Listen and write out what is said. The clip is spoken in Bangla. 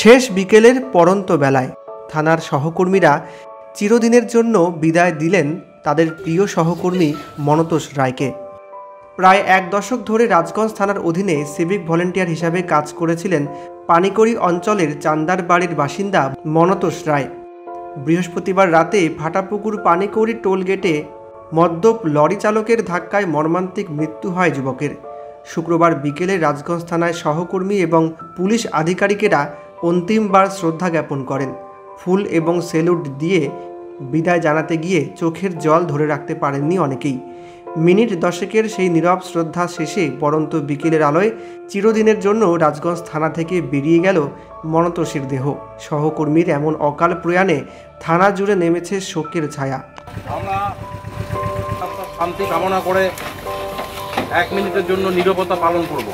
শেষ বিকেলের পড়ন্ত বেলায় থানার সহকর্মীরা চিরদিনের জন্য বিদায় দিলেন তাদের প্রিয় সহকর্মী মনতোষ রায়কে। প্রায় এক দশক ধরে রাজগঞ্জ থানার অধীনে সিভিক ভলেন্টিয়ার হিসাবে কাজ করেছিলেন পানিকড়ি অঞ্চলের চান্দার বাড়ির বাসিন্দা মনতোষ রায়। বৃহস্পতিবার রাতে ভাটাপুকুর পানিকড়ি টোলগেটে মদ্যপ লরি চালকের ধাক্কায় মর্মান্তিক মৃত্যু হয় যুবকের। শুক্রবার বিকেলে রাজগঞ্জ থানায় সহকর্মী এবং পুলিশ আধিকারিকেরা অন্তিমবার শ্রদ্ধা জ্ঞাপন করেন। ফুল এবং সেলুট দিয়ে বিদায় জানাতে গিয়ে চোখের জল ধরে রাখতে পারেননি অনেকেই। মিনিট দশেকের সেই নীরব শ্রদ্ধা শেষে পড়ন্ত বিকেলের আলোয় চিরদিনের জন্য রাজগঞ্জ থানা থেকে বেরিয়ে গেল মনতোষের দেহ। সহকর্মীর এমন অকাল প্রয়াণে থানা জুড়ে নেমেছে শোকের ছায়া। আমরা শান্তি কামনা করে 1 মিনিটের জন্য নীরবতা পালন করব।